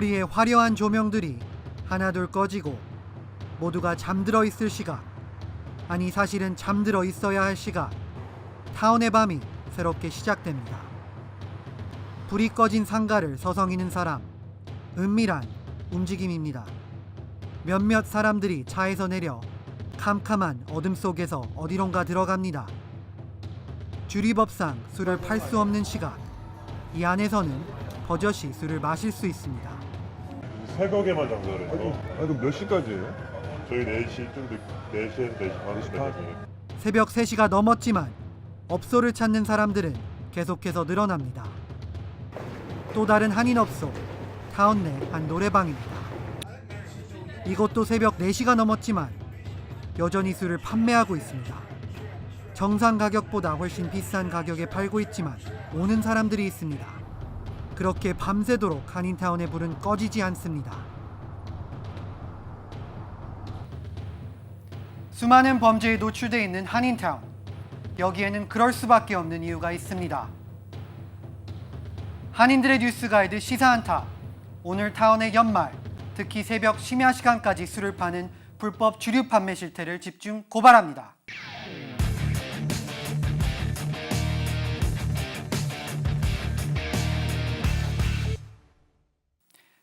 길거리의 화려한 조명들이 하나둘 꺼지고 모두가 잠들어 있을 시각, 아니 사실은 잠들어 있어야 할 시각, 타운의 밤이 새롭게 시작됩니다. 불이 꺼진 상가를 서성이는 사람, 은밀한 움직임입니다. 몇몇 사람들이 차에서 내려 캄캄한 어둠 속에서 어디론가 들어갑니다. 주리법상 술을 팔 수 없는 시각, 이 안에서는 버젓이 술을 마실 수 있습니다. 새벽에만 장사를 해서 아니 그럼 몇 시까지예요? 저희 4시쯤 4시에서 4시 반까지. 새벽 3시가 넘었지만 업소를 찾는 사람들은 계속해서 늘어납니다. 또 다른 한인업소, 타운 내 한 노래방입니다. 이것도 새벽 4시가 넘었지만 여전히 술을 판매하고 있습니다. 정상 가격보다 훨씬 비싼 가격에 팔고 있지만 오는 사람들이 있습니다. 그렇게 밤새도록 한인타운의 불은 꺼지지 않습니다. 수많은 범죄에 노출되어 있는 한인타운. 여기에는 그럴 수밖에 없는 이유가 있습니다. 한인들의 뉴스 가이드 시사한타. 오늘 타운의 연말, 특히 새벽 심야 시간까지 술을 파는 불법 주류 판매 실태를 집중 고발합니다.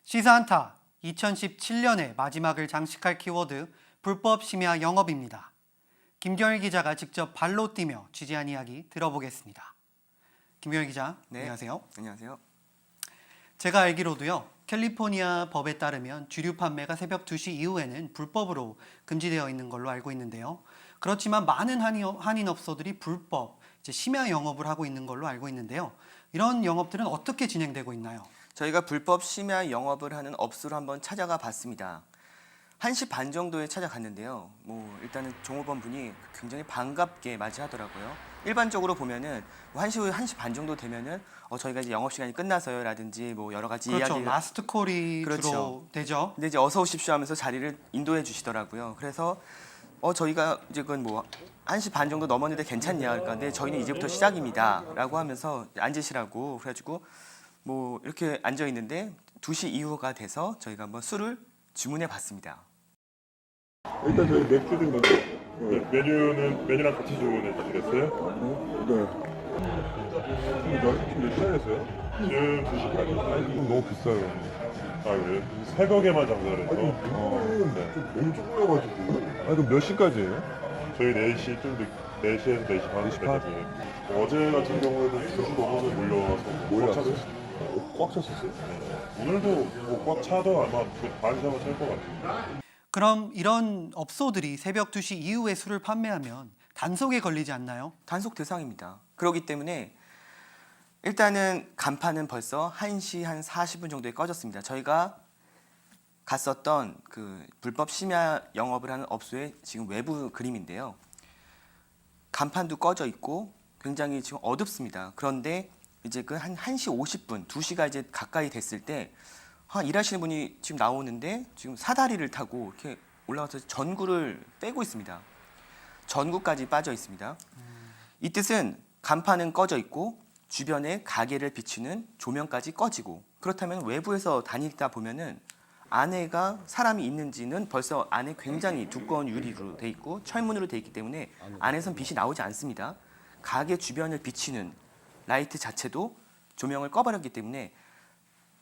시사한타. 2017년의 마지막을 장식할 키워드 불법 심야 영업입니다. 김경일 기자가 직접 발로 뛰며 취재한 이야기 들어보겠습니다. 김경일 기자, 네. 안녕하세요. 안녕하세요. 제가 알기로도요, 캘리포니아 법에 따르면 주류 판매가 새벽 2시 이후에는 불법으로 금지되어 있는 걸로 알고 있는데요. 그렇지만 많은 한인업소들이 불법, 심야 영업을 하고 있는 걸로 알고 있는데요. 이런 영업들은 어떻게 진행되고 있나요? 저희가 불법 심야 영업을 하는 업소를 한번 찾아가 봤습니다. 1시 반 정도에 찾아갔는데요. 일단은 종업원 분이 굉장히 반갑게 맞이하더라고요. 일반적으로 보면은 1시 반 정도 되면은 저희가 이제 영업 시간이 끝나서요 라든지 여러 가지 그렇죠. 이야기가 라스트 콜이 그렇죠. 주로 되죠. 근데 이제 어서 오십시오 하면서 자리를 인도해 주시더라고요. 그래서 저희가 이제 그건 1시 반 정도 넘었는데 괜찮냐 그러니까 네, 저희는 이제부터 시작입니다라고 하면서 앉으시라고 그래가지고 이렇게 앉아 있는데 2시 이후가 돼서 저희가 한번 술을 주문해 봤습니다. 일단 저희 맥주 좀 먼저. 메뉴랑 같이 주문해 주시겠어요? 네. 지금 몇 시간이었어요? 지금 2시까지. 아니 이거 너무 비싸요. 아 그래요? 새벽에만 장사를 해서 네. 좀 너무 조금해가지고. 아니 그럼 몇 시까지예요? 저희 4시쯤 4시에서 4시 반까지. 어제 같은 경우에도 2시 넘어서 몰려와서 꽉 찼었어요. 꽉 찼었어요? 오늘도 꽉 차도 아마 반 이상은 찰 것 같아요. 그럼 이런 업소들이 새벽 2시 이후에 술을 판매하면 단속에 걸리지 않나요? 단속 대상입니다. 그렇기 때문에 일단은 간판은 벌써 1시 한 40분 정도에 꺼졌습니다. 저희가 갔었던 그 불법 심야 영업을 하는 업소의 지금 외부 그림인데요. 간판도 꺼져 있고 굉장히 지금 어둡습니다. 그런데 이제 그 한 1시 50분, 2시가 이제 가까이 됐을 때 일하시는 분이 지금 나오는데 지금 사다리를 타고 이렇게 올라와서 전구를 빼고 있습니다. 전구까지 빠져 있습니다. 이 뜻은 간판은 꺼져 있고 주변에 가게를 비추는 조명까지 꺼지고 그렇다면 외부에서 다니다 보면은 안에가 사람이 있는지는 벌써 안에 굉장히 두꺼운 유리로 돼 있고 철문으로 돼 있기 때문에 안에선 빛이 나오지 않습니다. 가게 주변을 비치는 라이트 자체도 조명을 꺼버렸기 때문에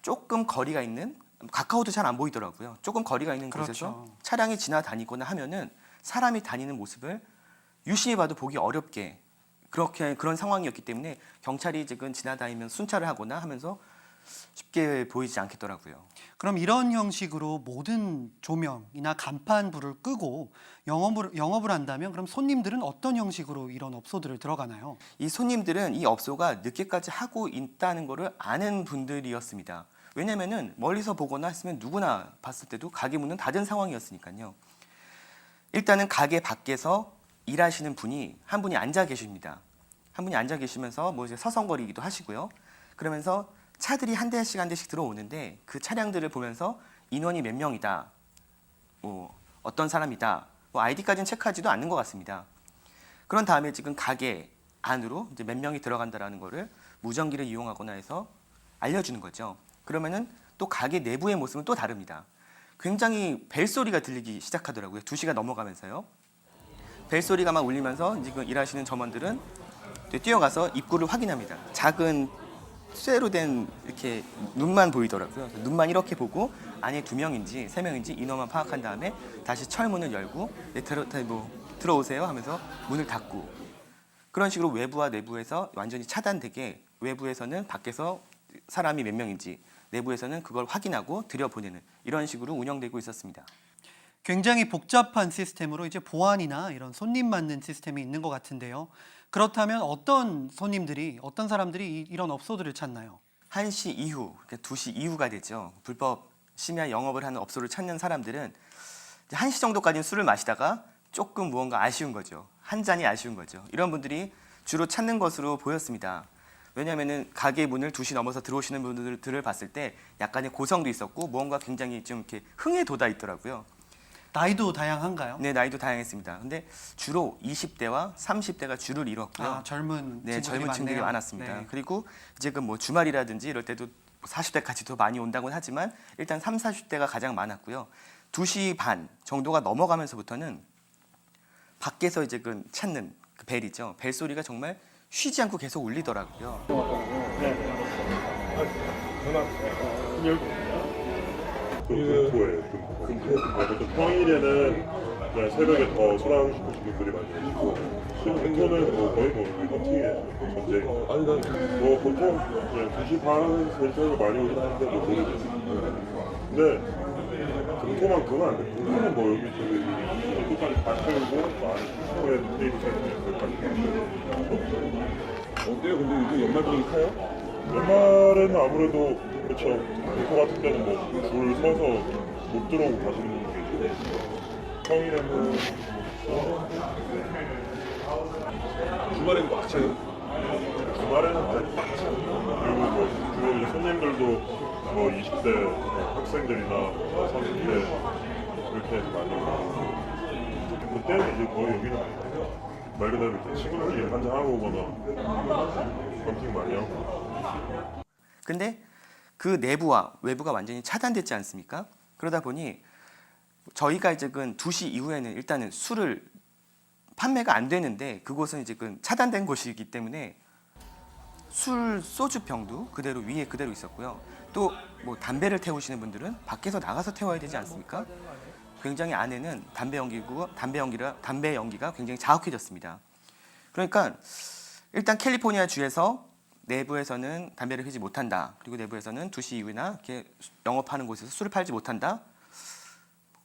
조금 거리가 있는 가까워도 잘 안 보이더라고요. 조금 거리가 있는 곳에서 그렇죠. 차량이 지나다니거나 하면은 사람이 다니는 모습을 유심히 봐도 보기 어렵게 그런 상황이었기 때문에 경찰이 지금 지나다니면 순찰을 하거나 하면서 쉽게 보이지 않겠더라고요. 그럼 이런 형식으로 모든 조명이나 간판 불을 끄고 영업을 한다면 그럼 손님들은 어떤 형식으로 이런 업소들을 들어가나요? 이 손님들은 이 업소가 늦게까지 하고 있다는 것을 아는 분들이었습니다. 왜냐면은 멀리서 보거나 했으면 누구나 봤을 때도 가게 문은 닫은 상황이었으니까요. 일단은 가게 밖에서 일하시는 분이 한 분이 앉아 계십니다. 한 분이 앉아 계시면서 이제 서성거리기도 하시고요. 그러면서 차들이 한 대씩 한 대씩 들어오는데 그 차량들을 보면서 인원이 몇 명이다, 어떤 사람이다, 아이디까지는 체크하지도 않는 것 같습니다. 그런 다음에 지금 가게 안으로 이제 몇 명이 들어간다라는 거를 무전기를 이용하거나 해서 알려주는 거죠. 그러면은 또 가게 내부의 모습은 또 다릅니다. 굉장히 벨소리가 들리기 시작하더라고요. 2시가 넘어가면서요. 벨소리가 막 울리면서 지금 일하시는 점원들은 뛰어가서 입구를 확인합니다. 작은 쇠로 된 이렇게 눈만 보이더라고요. 눈만 이렇게 보고 안에 2명인지 3명인지 인원만 파악한 다음에 다시 철문을 열고 들어오세요 하면서 문을 닫고, 그런 식으로 외부와 내부에서 완전히 차단되게, 외부에서는 밖에서 사람이 몇 명인지, 내부에서는 그걸 확인하고 들여보내는 이런 식으로 운영되고 있었습니다. 굉장히 복잡한 시스템으로 이제 보안이나 이런 손님 맞는 시스템이 있는 것 같은데요. 그렇다면 어떤 손님들이, 어떤 사람들이 이런 업소들을 찾나요? 1시 이후, 그러니까 2시 이후가 되죠. 불법 심야 영업을 하는 업소를 찾는 사람들은 이제 1시 정도까지는 술을 마시다가 조금 무언가 아쉬운 거죠. 한 잔이 아쉬운 거죠. 이런 분들이 주로 찾는 것으로 보였습니다. 왜냐하면 가게 문을 2시 넘어서 들어오시는 분들을 봤을 때 약간의 고성도 있었고 무언가 굉장히 좀 이렇게 흥에 돋아 있더라고요. 나이도 다양한가요? 네, 나이도 다양했습니다. 근데 주로 20대와 30대가 주를 이뤘고요. 아, 젊은 네, 친구들이 젊은 층들이 많네요. 많았습니다. 네. 그리고 이제 그 뭐 주말이라든지 이럴 때도 40대까지도 많이 온다고는 하지만 일단 3, 40대가 가장 많았고요. 2시 반 정도가 넘어가면서부터는 밖에서 이제 그 찾는 그 벨이죠. 벨 소리가 정말 쉬지 않고 계속 울리더라고요. 금토예요. 금토. 평일에는 그냥 새벽에 더 술하시는 분들이 많이 오시고, 금토는 거의 커팅이에요. 전쟁. 아니 난 보통 그냥 2시 반, 3시에 많이 오긴 하는데 모르겠어요. 근데 금토만큼은 안 돼요. 금토는 여기 저기 끝까지 다 채우고 안에 슈퍼에 테이블 세팅까지. 어때요? 근데 요즘 연말 분위기 타요? 연말에는 아무래도 그렇죠. 금토 같은 때는 줄 서서 못 들어오고 가시는 게 있고, 평일에는 주말에는 꽉 차요? 주말에는 많이 빡쳐. 그리고 주로 이제 손님들도 20대 학생들이나 30대 이렇게 많이 오고, 그때는 이제 거의 여기는 말 그대로 이렇게 친구들끼리 한잔하고 오거나 펌팅 많이 하고. 근데 그 내부와 외부가 완전히 차단됐지 않습니까? 그러다 보니 저희가 이제 그 2시 이후에는 일단은 술을 판매가 안 되는데, 그곳은 이제 그 차단된 곳이기 때문에 소주 병도 그대로 위에 그대로 있었고요. 또 뭐 담배를 태우시는 분들은 밖에서 나가서 태워야 되지 않습니까? 굉장히 안에는 담배 연기가 굉장히 자욱해졌습니다. 그러니까 일단 캘리포니아 주에서 내부에서는 담배를 피지 못한다. 그리고 내부에서는 2시 이후나 이렇게 영업하는 곳에서 술을 팔지 못한다.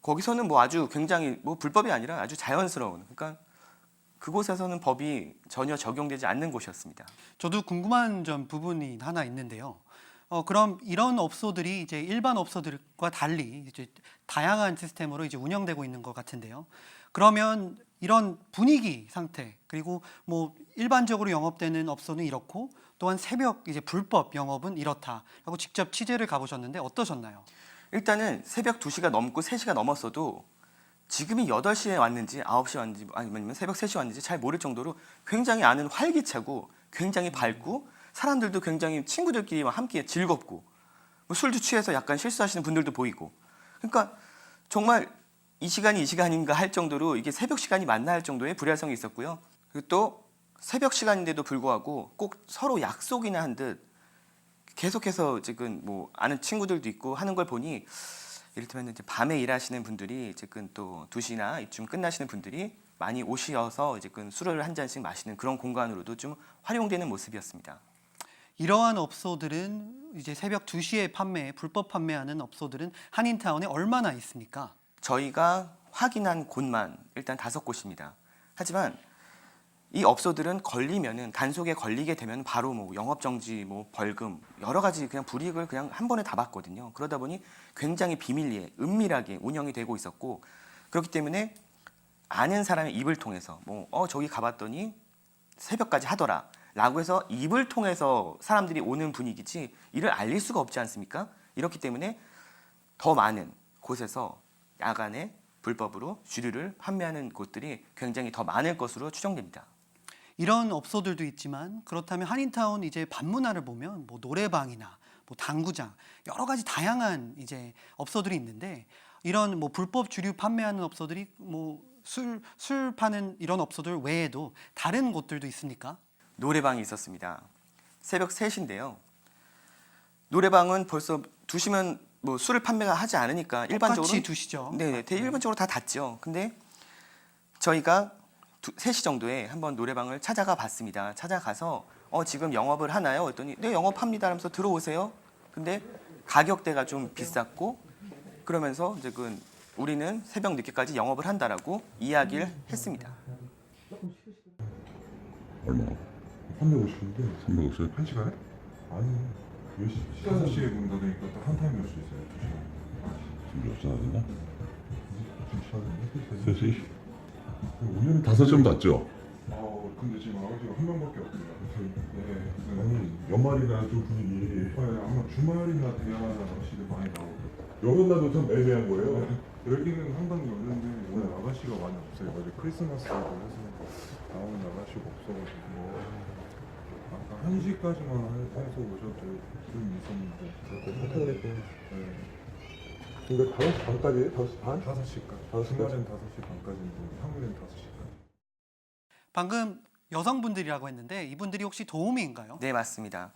거기서는 뭐 아주 굉장히 뭐 불법이 아니라 아주 자연스러운, 그러니까 그곳에서는 법이 전혀 적용되지 않는 곳이었습니다. 저도 궁금한 부분이 하나 있는데요. 그럼 이런 업소들이 이제 일반 업소들과 달리 이제 다양한 시스템으로 이제 운영되고 있는 것 같은데요. 그러면 이런 분위기 상태, 그리고 뭐 일반적으로 영업되는 업소는 이렇고, 또한 새벽 이제 불법 영업은 이렇다라고 직접 취재를 가보셨는데 어떠셨나요? 일단은 새벽 2시가 넘고 3시가 넘었어도 지금이 8시에 왔는지 9시에 왔는지 아니면 새벽 3시에 왔는지 잘 모를 정도로 굉장히 안은 활기차고 굉장히 밝고, 사람들도 굉장히 친구들끼리 함께 즐겁고, 뭐 술도 취해서 약간 실수하시는 분들도 보이고, 그러니까 정말 이 시간인가 할 정도로 이게 새벽 시간이 맞나 할 정도의 불야성이 있었고요. 그리고 또 새벽 시간인데도 불구하고 꼭 서로 약속이나 한 듯 계속해서 지금 뭐 아는 친구들도 있고 하는 걸 보니, 이를테면 이제 밤에 일하시는 분들이 지금 또 2시나 이쯤 끝나시는 분들이 많이 오셔서 이제 술을 한 잔씩 마시는 그런 공간으로도 좀 활용되는 모습이었습니다. 이러한 업소들은 이제 새벽 2시에 불법 판매하는 업소들은 한인타운에 얼마나 있습니까? 저희가 확인한 곳만 일단 5곳입니다. 하지만 이 업소들은 걸리면은, 단속에 걸리게 되면 바로 뭐 영업정지, 뭐 벌금, 여러 가지 그냥 불이익을 그냥 한 번에 다 받거든요. 그러다 보니 굉장히 비밀리에 은밀하게 운영이 되고 있었고, 그렇기 때문에 아는 사람의 입을 통해서 저기 가봤더니 새벽까지 하더라 라고 해서 입을 통해서 사람들이 오는 분위기지 이를 알릴 수가 없지 않습니까? 이렇기 때문에 더 많은 곳에서 야간에 불법으로 주류를 판매하는 곳들이 굉장히 더 많을 것으로 추정됩니다. 이런 업소들도 있지만, 그렇다면 한인타운 이제 밤문화를 보면 뭐 노래방이나 뭐 당구장 여러 가지 다양한 이제 업소들이 있는데 이런 뭐 불법 주류 판매하는 업소들이 뭐 술 파는 이런 업소들 외에도 다른 곳들도 있습니까? 노래방이 있었습니다. 새벽 3시인데요. 노래방은 벌써 2시면 뭐 술을 판매가 하지 않으니까 일반적으로 똑같이 2시죠. 네, 일반적으로 다 닫죠. 근데 저희가 3시 정도에 한번 노래방을 찾아가 봤습니다. 찾아가서 지금 영업을 하나요? 했더니 네, 영업합니다. 하면서 들어오세요. 근데 가격대가 좀 비쌌고 그러면서 이제 우리는 새벽 늦게까지 영업을 한다라고 이야기를 했습니다. 얼마? 350인데 350? 1시간에? 아니 몇 시? 5시에 문 닫으니까 딱 한 타임일 수 있어요. 2시간. 지금 몇 시나 되나? 지금 시간이 3시? 오늘은 5시면 닫죠? 근데 지금 아버지가 한 명밖에 없어요. 네. 아니 연말이라 좀 분위기 아마 주말이나 돼야 아가씨들 많이 나오고. 연휴날도 참 애매한 거예요. 여기는 상당히 없는데 오늘 아가씨가 많이 없어요. 어제 크리스마스라고 해서 나오는 아가씨가 없어가지고 아까 1시까지만 해서 오셔도 좀 있었는데. 네. 그러니까 5시 반까지예요? 5시 반? 5시까지. 주말엔 5시 반까지인데 평일엔 5시까지. 방금 여성분들이라고 했는데 이분들이 혹시 도우미인가요? 네, 맞습니다.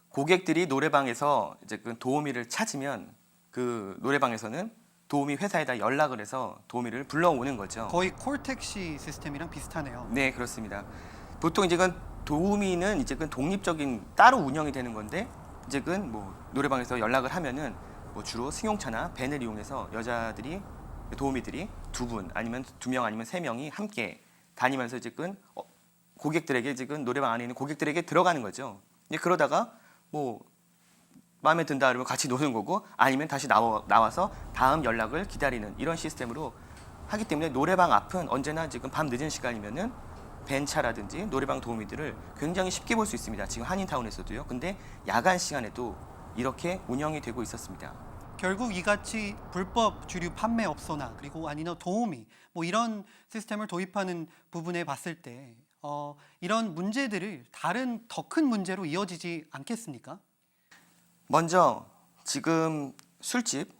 고객들이 노래방에서 이제 도우미를 찾으면 그 노래방에서는 도우미 회사에다 연락을 해서 도우미를 불러오는 거죠. 거의 콜택시 시스템이랑 비슷하네요. 네, 그렇습니다. 보통 이제 도우미는 이제 독립적인 따로 운영이 되는 건데 이제 뭐 노래방에서 연락을 하면은 뭐 주로 승용차나 밴을 이용해서 여자들이 도우미들이 2분 아니면 2명 아니면 3명이 함께 다니면서 이제 고객들에게 지금 노래방 안에 있는 고객들에게 들어가는 거죠. 이제 그러다가 뭐 마음에 든다 그러면 같이 노는 거고 아니면 다시 나와서 다음 연락을 기다리는 이런 시스템으로 하기 때문에 노래방 앞은 언제나 지금 밤 늦은 시간이면은 벤차라든지 노래방 도우미들을 굉장히 쉽게 볼 수 있습니다. 지금 한인타운에서도요. 근데 야간 시간에도 이렇게 운영이 되고 있었습니다. 결국 이같이 불법 주류 판매 업소나 그리고 아니면 도우미 뭐 이런 시스템을 도입하는 부분에 봤을 때 이런 문제들을 다른 더 큰 문제로 이어지지 않겠습니까? 먼저 지금 술집,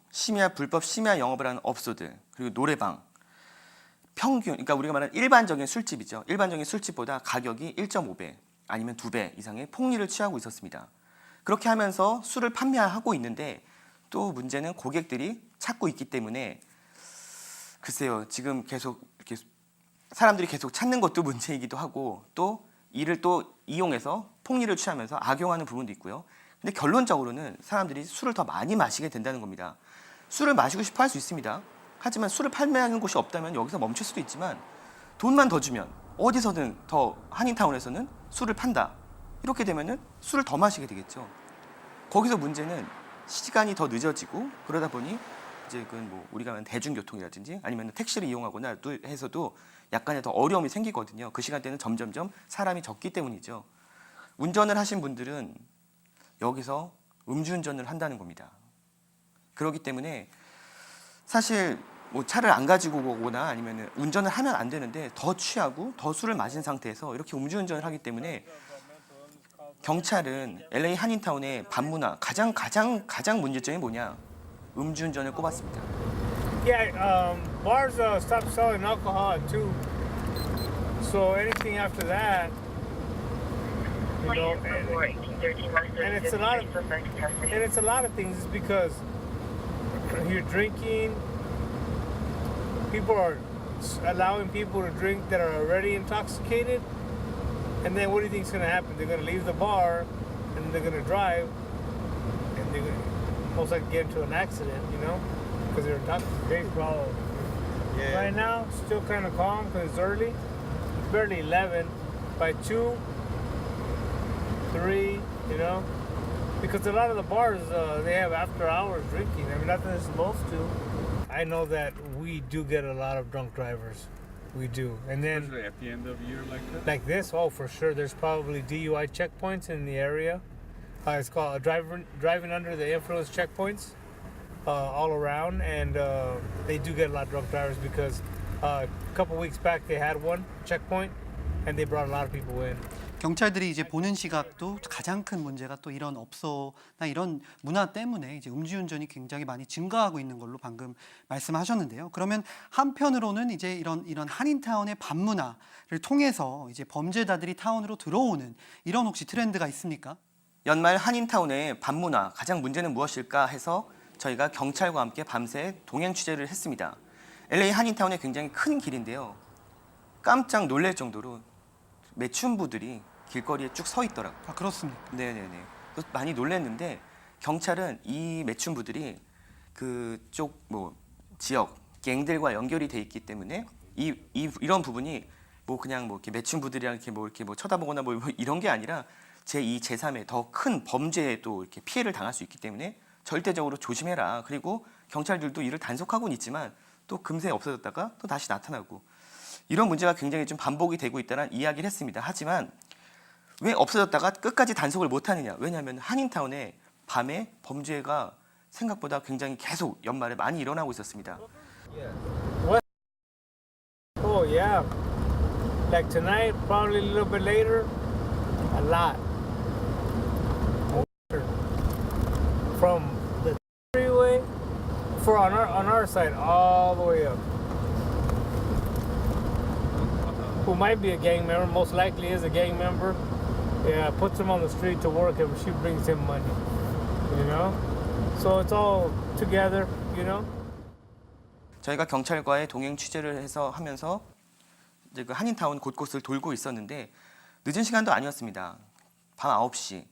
불법 심야 영업을 하는 업소들 그리고 노래방 평균, 그러니까 우리가 말하는 일반적인 술집이죠. 일반적인 술집보다 가격이 1.5배 아니면 2배 이상의 폭리를 취하고 있었습니다. 그렇게 하면서 술을 판매하고 있는데 또 문제는 고객들이 찾고 있기 때문에 글쎄요, 지금 계속 이렇게 사람들이 계속 찾는 것도 문제이기도 하고 또 이를 또 이용해서 폭리를 취하면서 악용하는 부분도 있고요. 근데 결론적으로는 사람들이 술을 더 많이 마시게 된다는 겁니다. 술을 마시고 싶어 할 수 있습니다. 하지만 술을 판매하는 곳이 없다면 여기서 멈출 수도 있지만 돈만 더 주면 어디서든 더 한인타운에서는 술을 판다. 이렇게 되면은 술을 더 마시게 되겠죠. 거기서 문제는 시간이 더 늦어지고 그러다 보니 이제 뭐 우리가 말하는 대중교통이라든지 아니면 택시를 이용하거나 해서도 약간의 더 어려움이 생기거든요. 그 시간대는 점점점 사람이 적기 때문이죠. 운전을 하신 분들은 여기서 음주운전을 한다는 겁니다. 그렇기 때문에 사실 뭐 차를 안 가지고 오거나 아니면 운전을 하면 안 되는데 더 취하고 더 술을 마신 상태에서 이렇게 음주운전을 하기 때문에 경찰은 LA 한인타운의 밤문화 가장 문제점이 뭐냐? 음주운전을 꼽았습니다. Yeah, bars stopped selling alcohol at 2. So anything after that, you know, and it's a lot of things is because you're drinking. People are allowing people to drink that are already intoxicated, and then what do you think is going to happen? They're going to leave the bar, and they're going to drive, and they're going to most likely get into an accident, you know, because they're intoxicated. Big problem. Yeah. Right now, still kind of calm because it's early. It's barely 11. By 2, 3, you know, because a lot of the bars they have after hours drinking. I mean, not that they're supposed to. I know that we do get a lot of drunk drivers. We do. And then Especially at the end of year like that? like this, oh, for sure, there's probably DUI checkpoints in the area. It's called driving under the influence checkpoints all around, and they do get a lot of drunk drivers because a couple weeks back they had one checkpoint, and they brought a lot of people in. 경찰들이 이제 보는 시각도 가장 큰 문제가 또 이런 업소나 이런 문화 때문에 이제 음주운전이 굉장히 많이 증가하고 있는 걸로 방금 말씀하셨는데요. 그러면 한편으로는 이제 이런 한인타운의 밤문화를 통해서 이제 범죄자들이 타운으로 들어오는 이런 혹시 트렌드가 있습니까? 연말 한인타운의 밤문화 가장 문제는 무엇일까 해서 저희가 경찰과 함께 밤새 동행 취재를 했습니다. LA 한인타운의 굉장히 큰 길인데요. 깜짝 놀랄 정도로 매춘부들이 길거리에 쭉 서 있더라고요. 아, 그렇습니까? 네네네. 그래서 많이 놀랐는데 경찰은 이 매춘부들이 그쪽 뭐 지역 갱들과 연결이 돼 있기 때문에 이런 부분이 뭐 그냥 뭐 이렇게 매춘부들이랑 이렇게 뭐 쳐다보거나 뭐 이런 게 아니라 제2, 제3의 더 큰 범죄에 또 이렇게 피해를 당할 수 있기 때문에 절대적으로 조심해라. 그리고 경찰들도 이를 단속하고는 있지만 또 금세 없어졌다가 또 다시 나타나고 이런 문제가 굉장히 좀 반복이 되고 있다는 이야기를 했습니다. 하지만 왜 없어졌다가 끝까지 단속을 못하느냐? 왜냐하면 한인타운에 밤에 범죄가 생각보다 굉장히 계속 연말에 많이 일어나고 있었습니다. Oh yeah. Like tonight, probably a little bit later, a lot. From the freeway, on our side, all the way up. Who might be a gang member, most likely is a gang member. Yeah, puts him on the street to work and she brings him money. You know? So it's all together, you know? 저희가 경찰과의 동행 취재를 해서 하면서 이제 그 한인타운 곳곳을 돌고 있었는데 늦은 시간도 아니었습니다. 밤 9시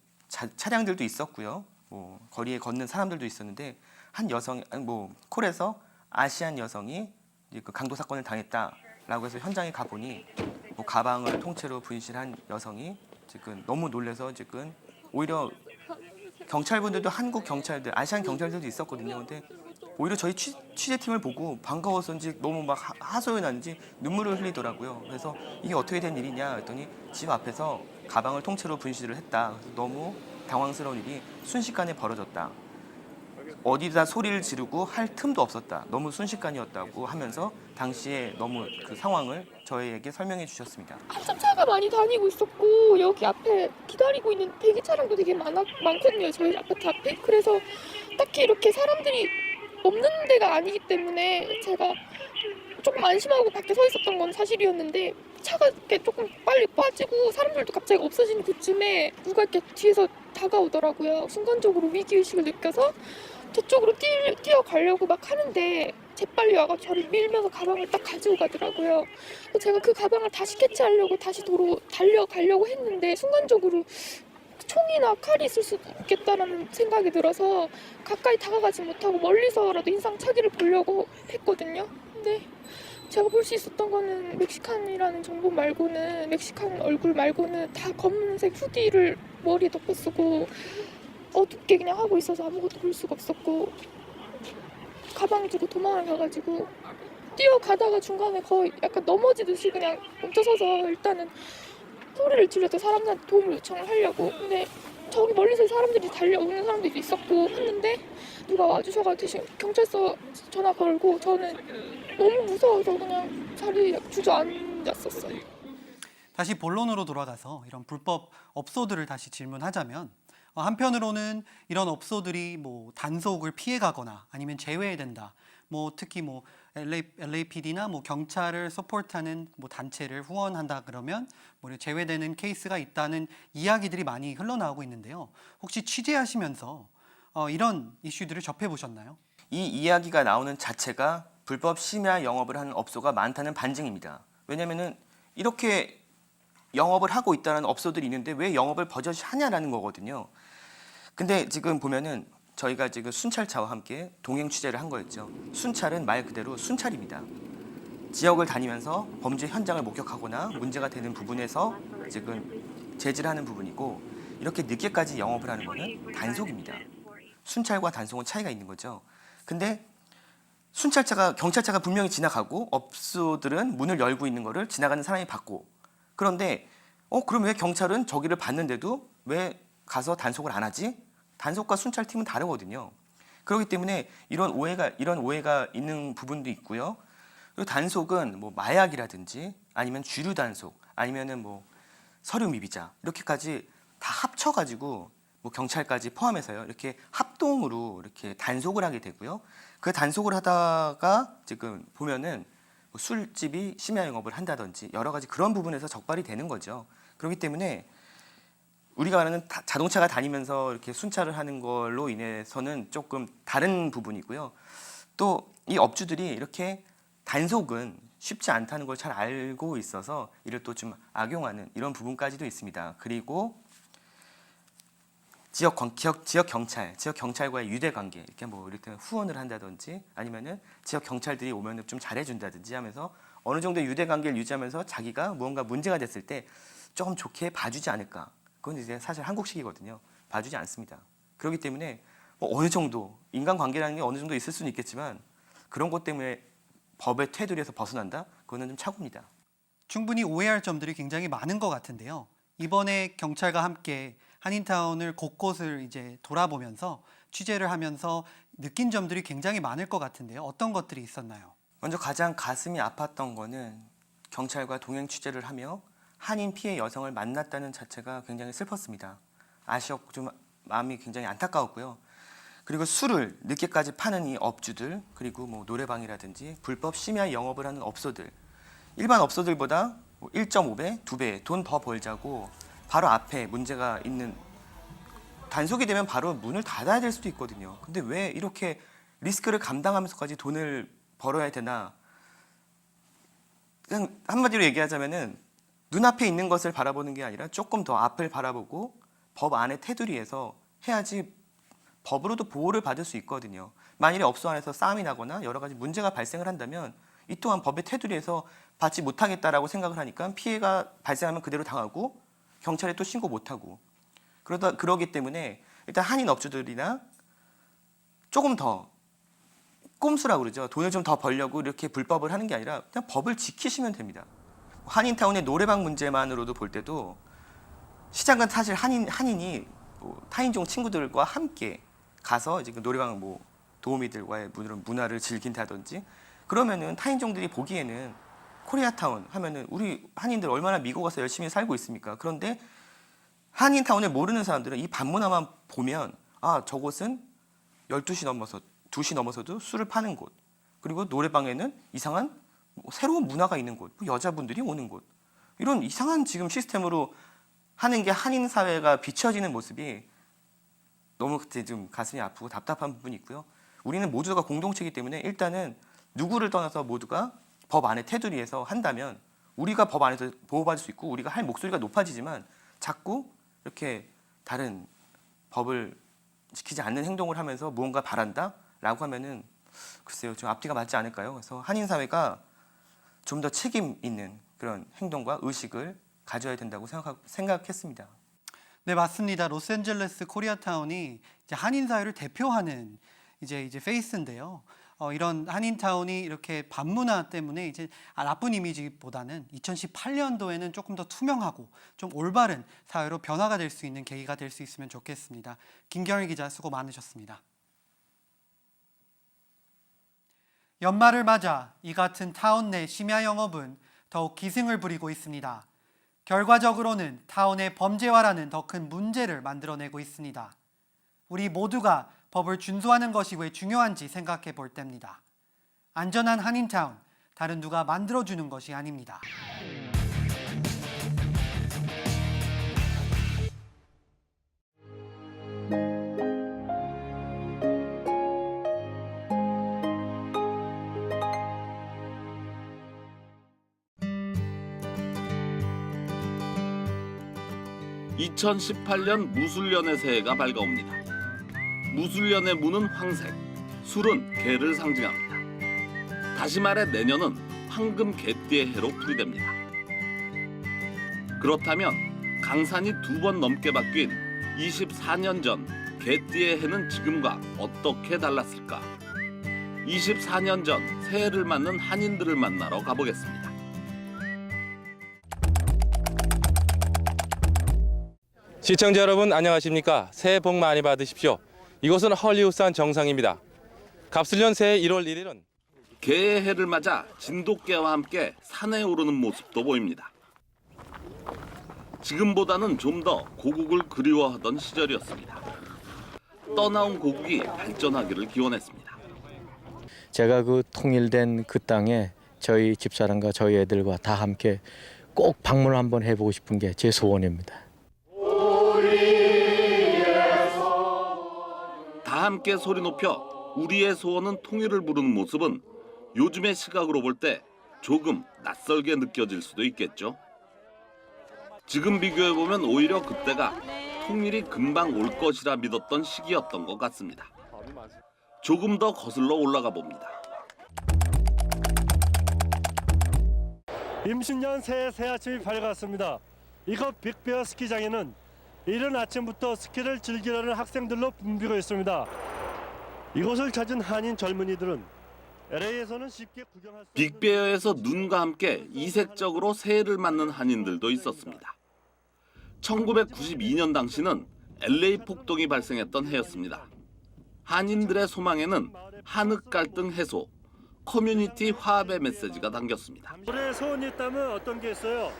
차량들도 있었고요. 뭐 거리에 걷는 사람들도 있었는데 한 여성이 뭐 콜에서 아시안 여성이 이제 그 강도 사건을 당했다라고 해서 현장에 가 보니 뭐 가방을 통째로 분실한 여성이 지금 너무 놀라서 지금 오히려 경찰분들도 한국 경찰들, 아시안 경찰들도 있었거든요. 근데 오히려 저희 취재팀을 보고 반가워서인지 너무 막 하소연 하는지 눈물을 흘리더라고요. 그래서 이게 어떻게 된 일이냐 했더니 집 앞에서 가방을 통째로 분실을 했다. 그래서 너무 당황스러운 일이 순식간에 벌어졌다. 어디다 소리를 지르고 할 틈도 없었다. 너무 순식간이었다고 하면서 당시에 너무 그 상황을 저희에게 설명해 주셨습니다. 한참 차가 많이 다니고 있었고 여기 앞에 기다리고 있는 대기 차량도 되게 많거든요. 저희 아파트 앞에. 그래서 딱히 이렇게 사람들이 없는 데가 아니기 때문에 제가 조금 안심하고 밖에 서 있었던 건 사실이었는데 차가 이렇게 조금 빨리 빠지고 사람들도 갑자기 없어지는 그쯤에 누가 이렇게 뒤에서 다가오더라고요. 순간적으로 위기의식을 느껴서 저쪽으로 뛰어가려고 막 하는데 재빨리 와서 저를 밀면서 가방을 딱 가지고 가더라고요. 제가 그 가방을 다시 캐치하려고 다시 도로 달려가려고 했는데 순간적으로 총이나 칼이 있을 수도 있겠다라는 생각이 들어서 가까이 다가가지 못하고 멀리서라도 인상착의를 보려고 했거든요. 근데 제가 볼 수 있었던 거는 멕시칸이라는 정보 말고는 멕시칸 얼굴 말고는 다 검은색 후디를 머리에 덮어쓰고 어둡게 그냥 하고 있어서 아무것도 볼 수가 없었고 가방 두고 도망을 가가지고 뛰어가다가 중간에 거의 약간 넘어지듯이 그냥 멈춰서서 일단은 소리를 지르서 사람들한테 도움을 요청을 하려고. 근데 저기 멀리서 사람들이 달려오는 사람들이 있었고 했는데 누가 와주셔가지고 대신 경찰서 전화 걸고 저는 너무 무서워서 그냥 자리에 주저앉았었어요. 다시 본론으로 돌아가서 이런 불법 업소들을 다시 질문하자면 한편으로는 이런 업소들이 뭐 단속을 피해가거나 아니면 제외된다. 뭐 특히 뭐 LAPD나 뭐 경찰을 서포트하는 뭐 단체를 후원한다 그러면 뭐 제외되는 케이스가 있다는 이야기들이 많이 흘러나오고 있는데요. 혹시 취재하시면서 이런 이슈들을 접해보셨나요? 이 이야기가 나오는 자체가 불법 심야 영업을 하는 업소가 많다는 반증입니다. 왜냐하면은 이렇게 영업을 하고 있다는 업소들이 있는데 왜 영업을 버젓이 하냐라는 거거든요. 근데 지금 보면은 저희가 지금 순찰차와 함께 동행 취재를 한 거였죠. 순찰은 말 그대로 순찰입니다. 지역을 다니면서 범죄 현장을 목격하거나 문제가 되는 부분에서 지금 제지하는 부분이고 이렇게 늦게까지 영업을 하는 거는 단속입니다. 순찰과 단속은 차이가 있는 거죠. 근데 경찰차가 분명히 지나가고 업소들은 문을 열고 있는 거를 지나가는 사람이 봤고 그런데 그럼 왜 경찰은 저기를 봤는데도 왜 가서 단속을 안 하지? 단속과 순찰팀은 다르거든요. 그렇기 때문에 이런 오해가 있는 부분도 있고요. 그리고 단속은 뭐 마약이라든지 아니면 주류 단속 아니면은 뭐 서류 미비자 이렇게까지 다 합쳐가지고 뭐 경찰까지 포함해서요. 이렇게 합동으로 이렇게 단속을 하게 되고요. 그 단속을 하다가 지금 보면은 뭐 술집이 심야 영업을 한다든지 여러 가지 그런 부분에서 적발이 되는 거죠. 그렇기 때문에 우리가 말하는 자동차가 다니면서 이렇게 순찰을 하는 걸로 인해서는 조금 다른 부분이고요. 또 이 업주들이 이렇게 단속은 쉽지 않다는 걸 잘 알고 있어서 이를 또 좀 악용하는 이런 부분까지도 있습니다. 그리고 지역 경찰과의 유대 관계 이렇게 뭐 이렇게 후원을 한다든지 아니면은 지역 경찰들이 오면은 좀 잘해준다든지 하면서 어느 정도 유대 관계를 유지하면서 자기가 무언가 문제가 됐을 때 조금 좋게 봐주지 않을까. 그건 이제 사실 한국식이거든요. 봐주지 않습니다. 그렇기 때문에 뭐 어느 정도 인간관계라는 게 어느 정도 있을 수는 있겠지만 그런 것 때문에 법의 테두리에서 벗어난다? 그거는 좀 착오입니다. 충분히 오해할 점들이 굉장히 많은 것 같은데요. 이번에 경찰과 함께 한인타운을 곳곳을 이제 돌아보면서 취재를 하면서 느낀 점들이 굉장히 많을 것 같은데요. 어떤 것들이 있었나요? 먼저 가장 가슴이 아팠던 거는 경찰과 동행 취재를 하며 한인 피해 여성을 만났다는 자체가 굉장히 슬펐습니다. 아쉬웠고 좀 마음이 굉장히 안타까웠고요. 그리고 술을 늦게까지 파는 이 업주들, 그리고 뭐 노래방이라든지 불법 심야 영업을 하는 업소들, 일반 업소들보다 1.5배, 2배 돈 더 벌자고 바로 앞에 문제가 있는 단속이 되면 바로 문을 닫아야 될 수도 있거든요. 근데 왜 이렇게 리스크를 감당하면서까지 돈을 벌어야 되나? 그냥 한마디로 얘기하자면은 눈앞에 있는 것을 바라보는 게 아니라 조금 더 앞을 바라보고 법 안의 테두리에서 해야지 법으로도 보호를 받을 수 있거든요. 만일에 업소 안에서 싸움이 나거나 여러 가지 문제가 발생을 한다면 이 또한 법의 테두리에서 받지 못하겠다라고 생각을 하니까 피해가 발생하면 그대로 당하고 경찰에 또 신고 못하고 그러기 때문에 일단 한인 업주들이나 조금 더 꼼수라고 그러죠. 돈을 좀 더 벌려고 이렇게 불법을 하는 게 아니라 그냥 법을 지키시면 됩니다. 한인타운의 노래방 문제만으로도 볼 때도 시작은 사실 한인이 뭐 타인종 친구들과 함께 가서 이제 그 노래방 뭐 도우미들과의 문화를 즐긴다든지 그러면은 타인종들이 보기에는 코리아타운 하면은 우리 한인들 얼마나 미국 가서 열심히 살고 있습니까? 그런데 한인타운을 모르는 사람들은 이 반문화만 보면 아 저곳은 12시 넘어서 2시 넘어서도 술을 파는 곳 그리고 노래방에는 이상한 새로운 문화가 있는 곳 여자분들이 오는 곳 이런 이상한 지금 시스템으로 하는 게 한인 사회가 비춰지는 모습이 너무 그때 좀 가슴이 아프고 답답한 부분이 있고요. 우리는 모두가 공동체이기 때문에 일단은 누구를 떠나서 모두가 법 안의 테두리에서 한다면 우리가 법 안에서 보호받을 수 있고 우리가 할 목소리가 높아지지만 자꾸 이렇게 다른 법을 지키지 않는 행동을 하면서 무언가 바란다라고 하면은 글쎄요 좀 앞뒤가 맞지 않을까요? 그래서 한인 사회가 좀 더 책임 있는 그런 행동과 의식을 가져야 된다고 생각했습니다. 네, 맞습니다. 로스앤젤레스 코리아타운이 이제 한인 사회를 대표하는 이제 페이스인데요. 이런 한인타운이 이렇게 반문화 때문에 이제 나쁜 이미지보다는 2018년도에는 조금 더 투명하고 좀 올바른 사회로 변화가 될 수 있는 계기가 될 수 있으면 좋겠습니다. 김경일 기자 수고 많으셨습니다. 연말을 맞아 이 같은 타운 내 심야 영업은 더욱 기승을 부리고 있습니다. 결과적으로는 타운의 범죄화라는 더 큰 문제를 만들어내고 있습니다. 우리 모두가 법을 준수하는 것이 왜 중요한지 생각해 볼 때입니다. 안전한 한인타운, 다른 누가 만들어주는 것이 아닙니다. (2018년) 무술년의 새해가 밝아옵니다. 무술년의 무는 황색, 술은 개를 상징합니다. 다시 말해 내년은 황금 개띠의 해로 풀이됩니다. 그렇다면 강산이 2번 넘게 바뀐 24년 전 개띠의 해는 지금과 어떻게 달랐을까? 24년 전 새해를 맞는 한인들을 만나러 가보겠습니다. 시청자 여러분 안녕하십니까? 새해 복 많이 받으십시오. 이곳은 헐리우드산 정상입니다. 갑술년 새해 1월 1일은 개의 해를 맞아 진돗개와 함께 산에 오르는 모습도 보입니다. 지금보다는 좀 더 고국을 그리워하던 시절이었습니다. 떠나온 고국이 발전하기를 기원했습니다. 제가 그 통일된 그 땅에 저희 집사람과 저희 애들과 다 함께 꼭 방문을 한번 해보고 싶은 게 제 소원입니다. 다 함께 소리 높여 우리의 소원은 통일을 부르는 모습은 요즘의 시각으로 볼 때 조금 낯설게 느껴질 수도 있겠죠. 지금 비교해보면 오히려 그때가 통일이 금방 올 것이라 믿었던 시기였던 것 같습니다. 조금 더 거슬러 올라가 봅니다. 임신년 새 아침이 밝았습니다. 이곳 빅베어 스키장에는 이른 아침부터 스키를 즐기려는 학생들로 붐비고 있습니다. 이곳을 찾은 한인 젊은이들은 LA에서는 쉽게 구경할 수 없는 빅베어에서 눈과 함께 이색적으로 새해를 맞는 한인들도 있었습니다. 1992년 당시는 LA 폭동이 발생했던 해였습니다. 한인들의 소망에는 한흑 갈등 해소, 커뮤니티 화합의 메시지가 담겼습니다. 올해 소원이 있다면 어떤 게 있어요?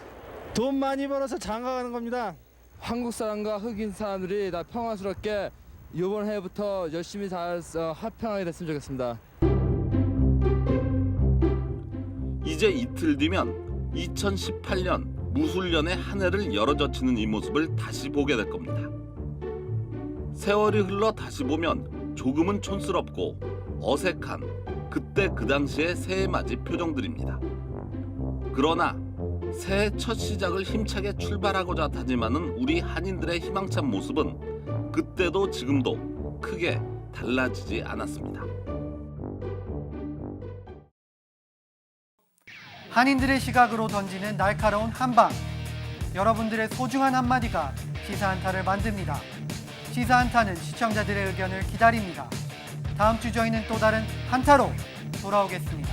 돈 많이 벌어서 장가 가는 겁니다. 한국 사람과 흑인 사람들이 다 평화스럽게 이번 해부터 열심히 잘 화평하게 됐으면 좋겠습니다. 이제 이틀 뒤면 2018년 무술년의 한 해를 열어젖히는 이 모습을 다시 보게 될 겁니다. 세월이 흘러 다시 보면 조금은 촌스럽고 어색한 그때 그 당시의 새해 맞이 표정들입니다. 그러나 새해 첫 시작을 힘차게 출발하고자 다짐하는 우리 한인들의 희망찬 모습은 그때도 지금도 크게 달라지지 않았습니다. 한인들의 시각으로 던지는 날카로운 한방. 여러분들의 소중한 한마디가 시사한타를 만듭니다. 시사한타는 시청자들의 의견을 기다립니다. 다음 주 저희는 또 다른 한타로 돌아오겠습니다.